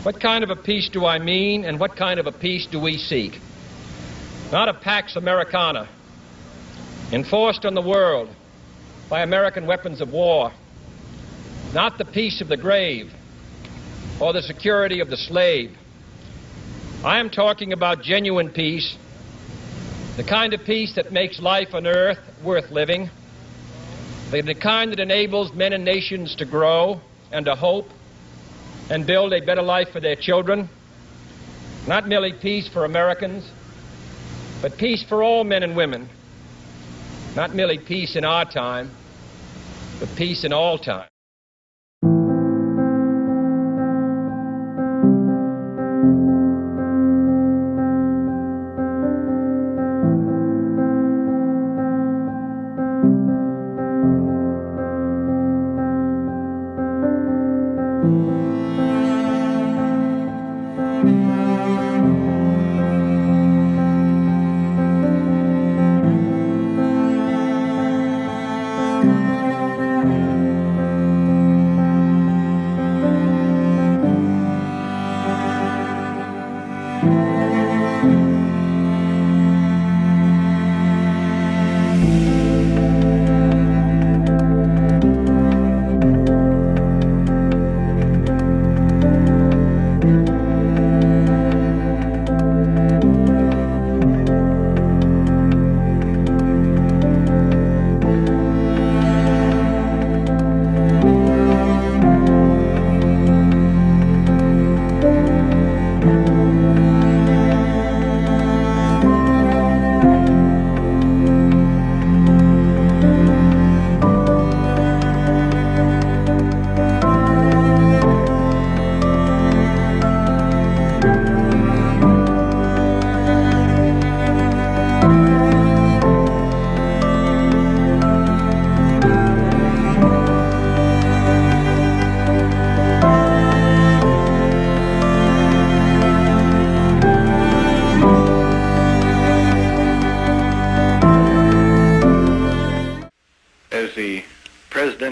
What kind of a peace do I mean, and what kind of a peace do we seek? Not a Pax Americana, enforced on the world by American weapons of war. Not the peace of the grave or the security of the slave. I am talking about genuine peace, the kind of peace that makes life on earth worth living, the kind that enables men and nations to grow and to hope and build a better life for their children. Not merely peace for Americans, but peace for all men and women. Not merely peace in our time, but peace in all time.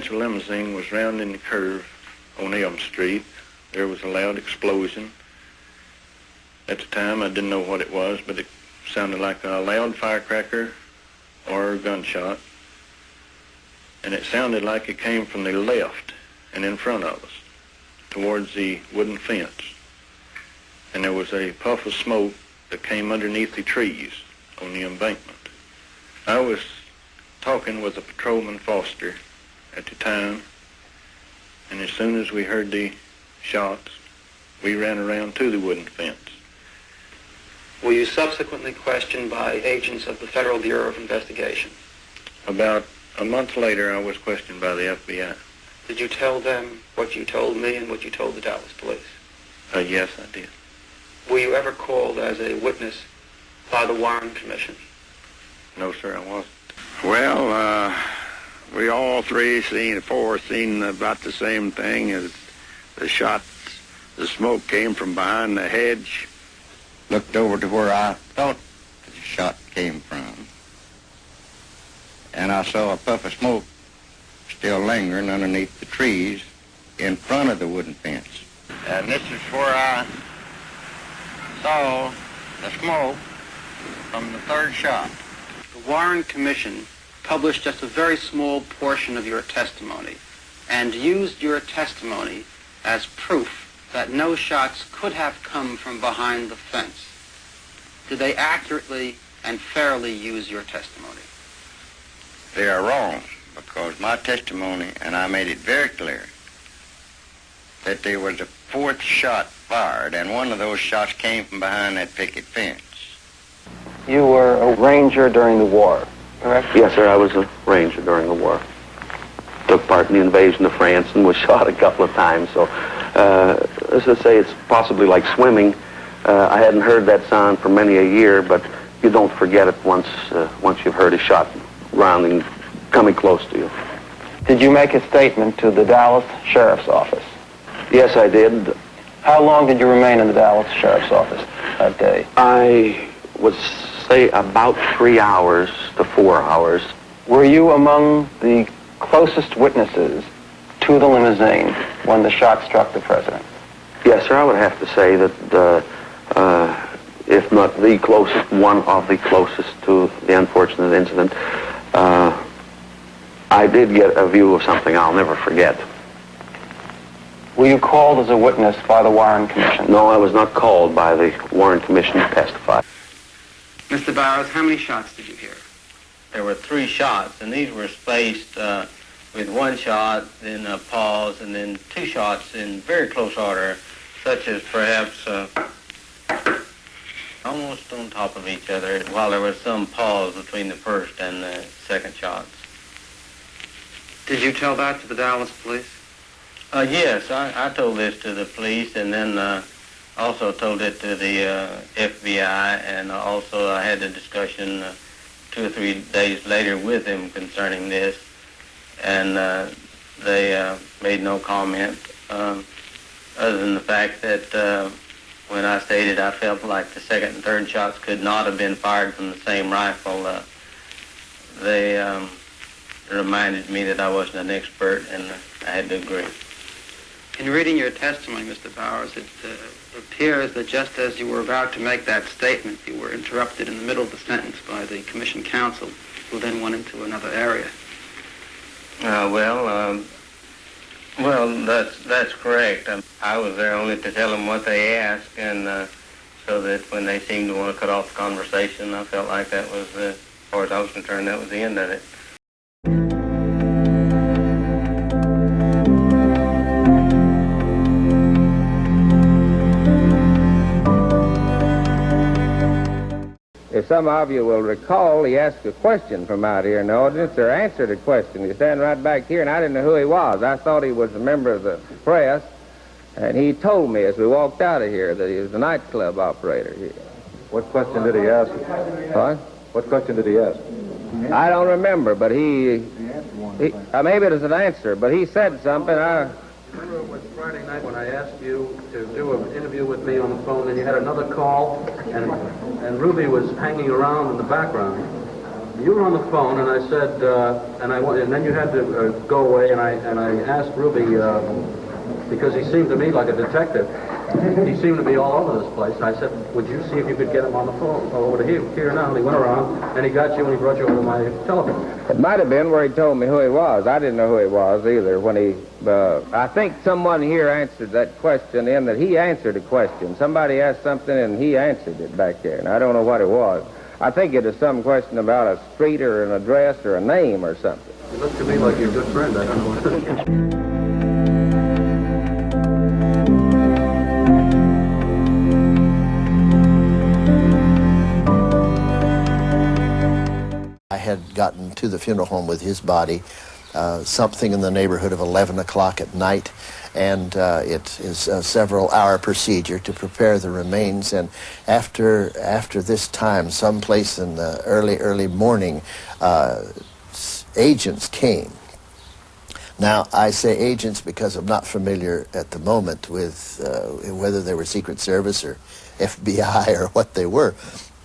Limousine was rounding the curve on Elm Street. There was a loud explosion. At the time, I didn't know what it was, but it sounded like a loud firecracker or a gunshot. And it sounded like it came from the left and in front of us, towards the wooden fence. And there was a puff of smoke that came underneath the trees on the embankment. I was talking with a patrolman Foster at the time, and as soon as we heard the shots, we ran around to the wooden fence. Were you subsequently questioned by agents of the Federal Bureau of Investigation? About a month later, I was questioned by the FBI. Did you tell them what you told me and what you told the Dallas police? Yes, I did. Were you ever called as a witness by the Warren Commission? No, sir, I wasn't. Well, we all four seen about the same thing. As the shots, the smoke came from behind the hedge. Looked over to where I thought the shot came from, and I saw a puff of smoke still lingering underneath the trees in front of the wooden fence. And this is where I saw the smoke from the third shot. The Warren Commission published just a very small portion of your testimony and used your testimony as proof that no shots could have come from behind the fence. Did they accurately and fairly use your testimony? They are wrong, because my testimony, and I made it very clear, that there was a fourth shot fired, and one of those shots came from behind that picket fence. You were a ranger during the war, correct? Yes, sir, I was a ranger during the war. Took part in the invasion of France and was shot a couple of times, so as I say, it's possibly like swimming. I hadn't heard that sound for many a year, but you don't forget it once you've heard a shot rounding, coming close to you. Did you make a statement to the Dallas Sheriff's Office? Yes, I did. How long did you remain in the Dallas Sheriff's Office that day? I would say about 3 hours to 4 hours. Were you among the closest witnesses to the limousine when the shot struck the president? Yes, sir, I would have to say that if not the closest, one of the closest to the unfortunate incident. I did get a view of something I'll never forget. Were you called as a witness by the Warren Commission? No, I was not called by the Warren Commission to testify. Mr. Bowers, how many shots did you hear? There were 3 shots, and these were spaced with 1 shot, then a pause, and then 2 shots in very close order, such as perhaps almost on top of each other, while there was some pause between the first and the second shots. Did you tell that to the Dallas police? Yes, I told this to the police, and then also told it to the FBI, and also I had a discussion 2 or 3 days later with him concerning this, and they made no comment other than the fact that when I stated I felt like the second and third shots could not have been fired from the same rifle, they reminded me that I wasn't an expert, and I had to agree. In reading your testimony, Mr. Bowers, it appears that just as you were about to make that statement, you were interrupted in the middle of the sentence by the commission counsel, who then went into another area. Well, that's correct. I was there only to tell them what they asked, and so that when they seemed to want to cut off the conversation, I felt like that was, as far as I was concerned, that was the end of it. If some of you will recall, he asked a question from out here in the audience, or answered a question. He's standing right back here, and I didn't know who he was. I thought he was a member of the press, and he told me as we walked out of here that he was a nightclub operator here. What question did he ask? What? What question did he ask? I don't remember, but maybe it was an answer, but he said something. I remember it was Friday night when I asked you to do an interview with me on the phone, and you had another call, and Ruby was hanging around in the background. You were on the phone, and I said, and then you had to go away, and I asked Ruby, because he seemed to me like a detective. He seemed to be all over this place. I said, would you see if you could get him on the phone over to here now? And he went around, and he got you, and he brought you over to my telephone. It might have been where he told me who he was. I didn't know who he was either. When he, I think someone here answered that question in that he answered a question. Somebody asked something, and he answered it back there, and I don't know what it was. I think it was some question about a street or an address or a name or something. You look to me like you're a good friend. I don't know what it is. I had gotten to the funeral home with his body something in the neighborhood of 11 o'clock at night, and it is a several-hour procedure to prepare the remains, and after this time, someplace in the early morning, agents came. Now, I say agents because I'm not familiar at the moment with whether they were Secret Service or FBI or what they were,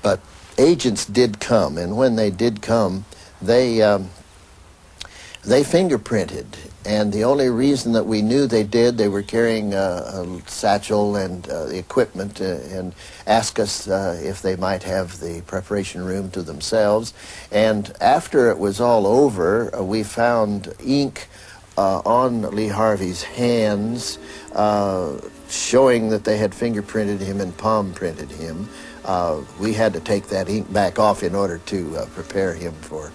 but agents did come, and when they did come, they fingerprinted, and the only reason that we knew they did, they were carrying a satchel and the equipment, and asked us if they might have the preparation room to themselves. And after it was all over, we found ink on Lee Harvey's hands, showing that they had fingerprinted him and palm printed him. We had to take that ink back off in order to prepare him for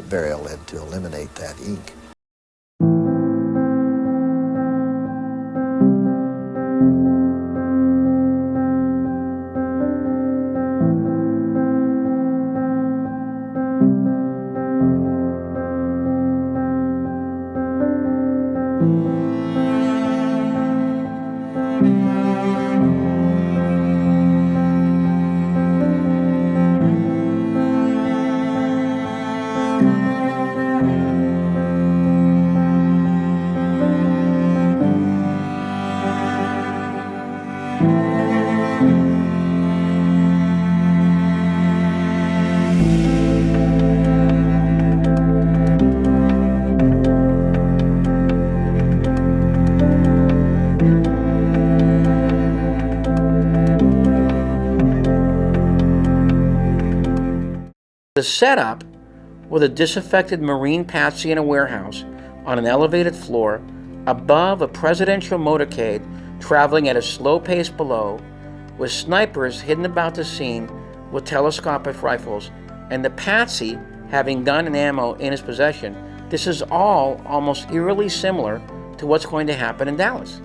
burial and to eliminate that ink. The setup with a disaffected Marine patsy in a warehouse on an elevated floor above a presidential motorcade traveling at a slow pace below, with snipers hidden about the scene with telescopic rifles, and the patsy having gun and ammo in his possession. This is all almost eerily similar to what's going to happen in Dallas.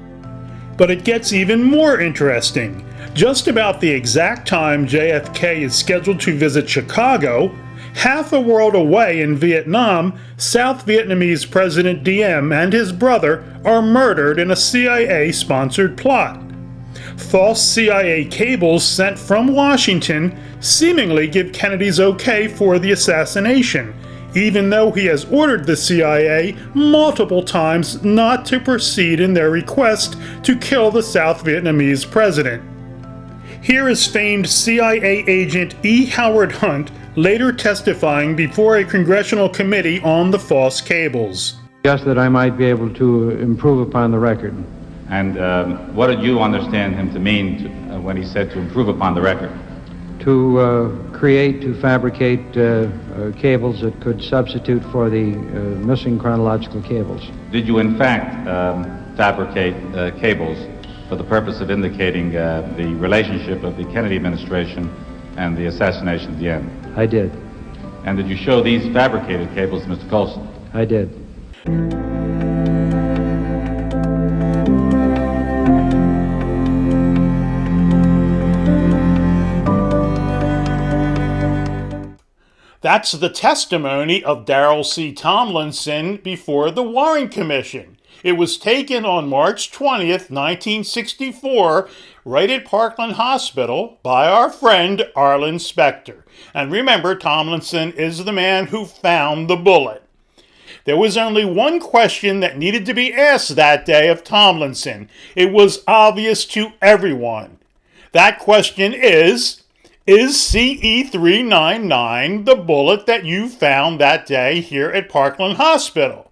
But it gets even more interesting. Just about the exact time JFK is scheduled to visit Chicago, half a world away in Vietnam, South Vietnamese President Diem and his brother are murdered in a CIA-sponsored plot. False CIA cables sent from Washington seemingly give Kennedy's okay for the assassination, even though he has ordered the CIA multiple times not to proceed in their request to kill the South Vietnamese president. Here is famed CIA agent E. Howard Hunt later testifying before a congressional committee on the false cables. Just that I might be able to improve upon the record. And what did you understand him to mean when he said to improve upon the record? To fabricate cables that could substitute for the missing chronological cables. Did you in fact fabricate cables for the purpose of indicating the relationship of the Kennedy administration and the assassination at the end? I did. And did you show these fabricated cables to Mr. Colson? I did. That's the testimony of Darrell C. Tomlinson before the Warren Commission. It was taken on March 20th, 1964, right at Parkland Hospital by our friend Arlen Specter. And remember, Tomlinson is the man who found the bullet. There was only one question that needed to be asked that day of Tomlinson. It was obvious to everyone. That question is CE-399 the bullet that you found that day here at Parkland Hospital?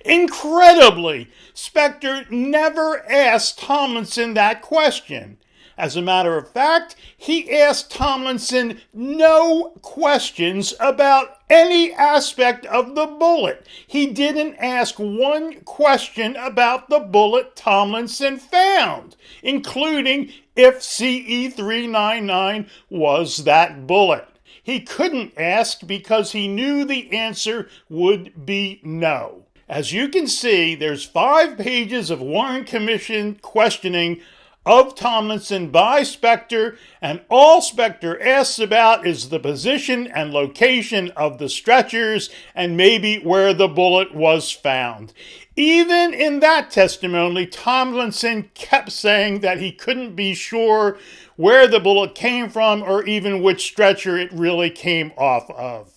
Incredibly, Specter never asked Tomlinson that question. As a matter of fact, he asked Tomlinson no questions about any aspect of the bullet. He didn't ask one question about the bullet Tomlinson found, including if CE-399 was that bullet. He couldn't ask because he knew the answer would be no. As you can see, there's 5 pages of Warren Commission questioning of Tomlinson by Specter, and all Specter asks about is the position and location of the stretchers and maybe where the bullet was found. Even in that testimony, Tomlinson kept saying that he couldn't be sure where the bullet came from or even which stretcher it really came off of.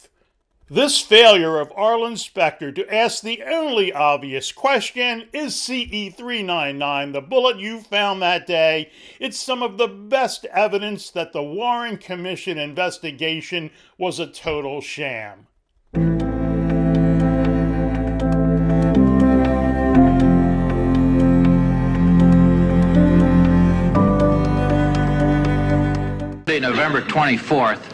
This failure of Arlen Specter to ask the only obvious question, is CE-399 the bullet you found that day? It's some of the best evidence that the Warren Commission investigation was a total sham. November 24th,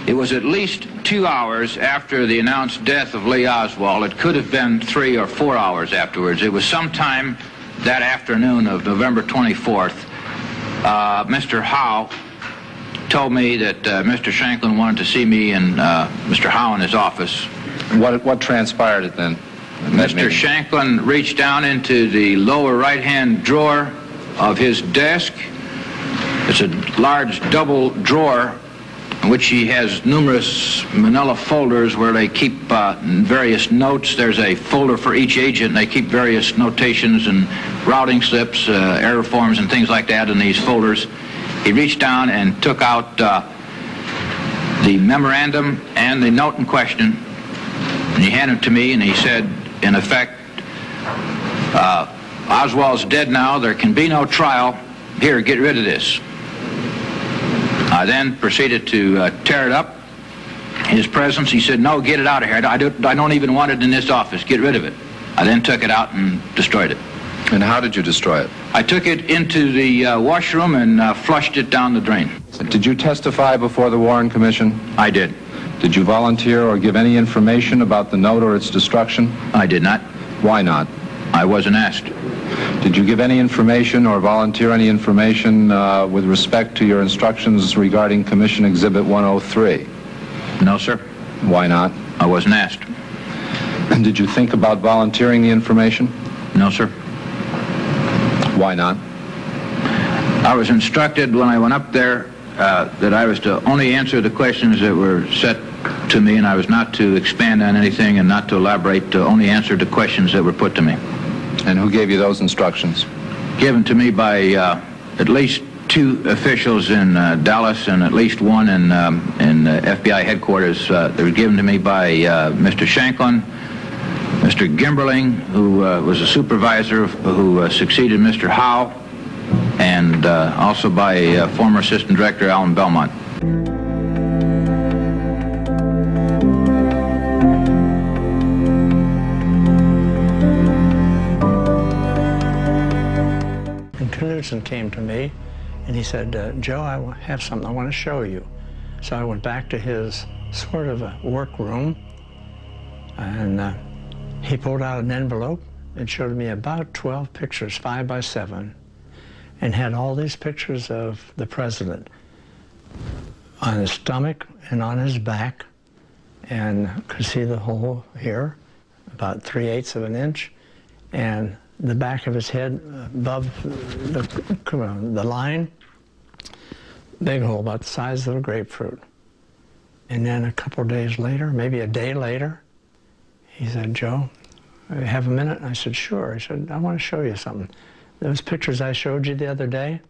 it was at least 2 hours after the announced death of Lee Oswald. It could have been 3 or 4 hours afterwards. It was sometime that afternoon of November 24th. Mr. Howe told me that Mr. Shanklin wanted to see me and Mr. Howe in his office. What transpired it then? Mr. Shanklin reached down into the lower right-hand drawer of his desk. It's a large double drawer in which he has numerous manila folders where they keep various notes. There's a folder for each agent, and they keep various notations and routing slips, error forms, and things like that in these folders. He reached down and took out the memorandum and the note in question, and he handed it to me, and he said, in effect, Oswald's dead now. There can be no trial. Here, get rid of this. I then proceeded to tear it up. In his presence, he said, no, get it out of here. I don't even want it in this office. Get rid of it. I then took it out and destroyed it. And how did you destroy it? I took it into the washroom and flushed it down the drain. Did you testify before the Warren Commission? I did. Did you volunteer or give any information about the note or its destruction? I did not. Why not? I wasn't asked. Did you give any information or volunteer any information with respect to your instructions regarding Commission Exhibit 103? No, sir. Why not? I wasn't asked. And did you think about volunteering the information? No, sir. Why not? I was instructed when I went up there that I was to only answer the questions that were set to me, and I was not to expand on anything and not to elaborate, to only answer the questions that were put to me. And who gave you those instructions? Given to me by at least 2 officials in Dallas and at least one in FBI headquarters. They were given to me by Mr. Shanklin, Mr. Gimberling, who was a supervisor who succeeded Mr. Howe, and also by former Assistant Director Alan Belmont. Knudsen came to me and he said, Joe, I have something I want to show you. So I went back to his sort of a workroom, and he pulled out an envelope and showed me about 12 pictures, 5 by 7, and had all these pictures of the president on his stomach and on his back, and could see the hole here, about 3/8 of an inch, and the back of his head above the line, big hole about the size of a grapefruit. And then a couple days later, maybe a day later, he said, Joe, have a minute? And I said, sure. He said, I want to show you something. Those pictures I showed you the other day,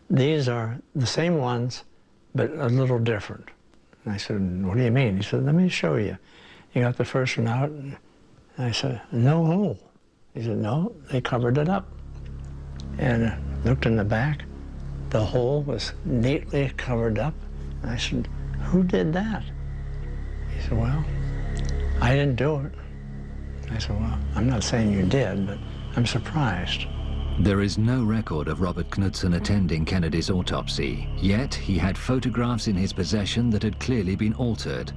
these are the same ones, but a little different. And I said, what do you mean? He said, let me show you. He got the first one out, and I said, no hole. He said, no, they covered it up. And I looked in the back. The hole was neatly covered up. And I said, who did that? He said, well, I didn't do it. I said, well, I'm not saying you did, but I'm surprised. There is no record of Robert Knudsen attending Kennedy's autopsy, yet he had photographs in his possession that had clearly been altered.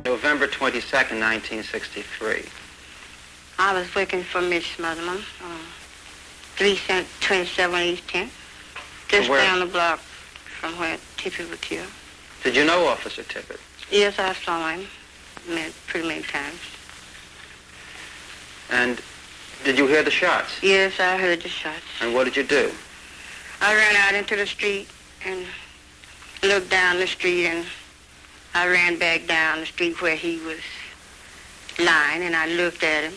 November 22nd, 1963. I was working for Miss Smotherman, 327 East 10th, just down the block from where Tippett was killed. Did you know Officer Tippett? Yes, I saw him pretty many times. And did you hear the shots? Yes, I heard the shots. And what did you do? I ran out into the street and looked down the street, and I ran back down the street where he was lying, and I looked at him.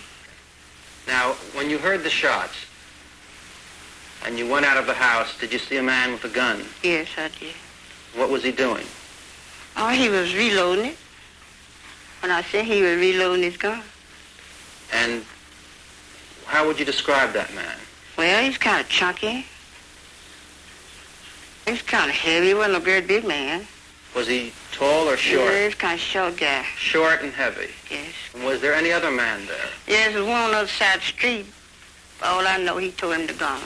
Now, when you heard the shots and you went out of the house, did you see a man with a gun? Yes, I did. What was he doing? Oh, he was reloading it. When I said he was reloading his gun. And how would you describe that man? Well, he's kind of chunky. He's kind of heavy. He wasn't a very big man. Was he tall or short? Yeah, he's kind of short guy. Short and heavy? Yes. And was there any other man there? Yes, there's one on the other side of the street. All I know, he told him to go.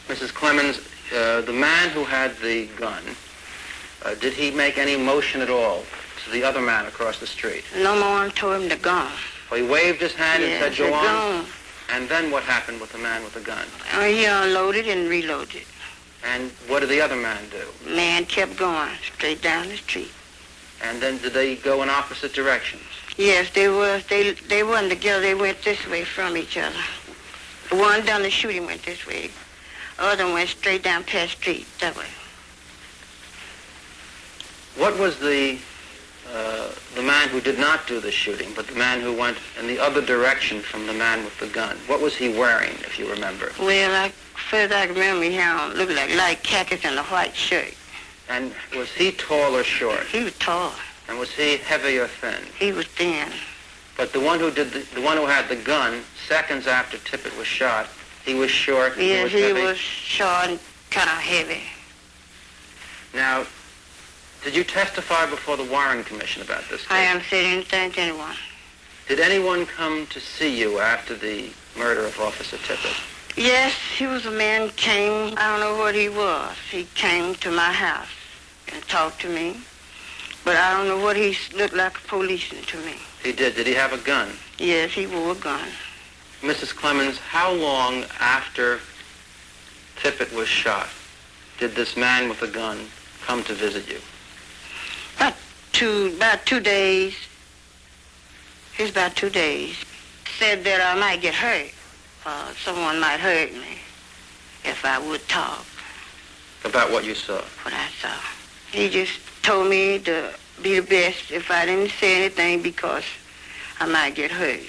Mrs. Clemens, the man who had the gun, Did he make any motion at all to the other man across the street? No more told him to go on. Well, he waved his hand and said, go on. Go on. And then what happened with the man with the gun? He unloaded and reloaded. And what did the other man do? Man kept going straight down the street. And then did they go in opposite directions? Yes, they was. They wasn't together. They went this way from each other. The one done the shooting went this way. The other went straight down past street that way. What was the man who did not do the shooting, but the man who went in the other direction from the man with the gun? What was he wearing, if you remember? Well, first I can remember he had looked like light khakis and a white shirt. And was he tall or short? He was tall. And was he heavy or thin? He was thin. But the one who did the one who had the gun, seconds after Tippett was shot, he was short. Yes, he was short and kind of heavy. Now, did you testify before the Warren Commission about this case? I haven't said anything to anyone. Did anyone come to see you after the murder of Officer Tippett? Yes, he was a man came, I don't know what he was. He came to my house and talked to me. But I don't know what he looked like a policeman to me. He did. Did he have a gun? Yes, he wore a gun. Mrs. Clemens, how long after Tippett was shot did this man with a gun come to visit you? About 2 days. It was about 2 days. Said that I might get hurt. Someone might hurt me if I would talk. About what you saw? What I saw. He just told me to be the best if I didn't say anything because I might get hurt.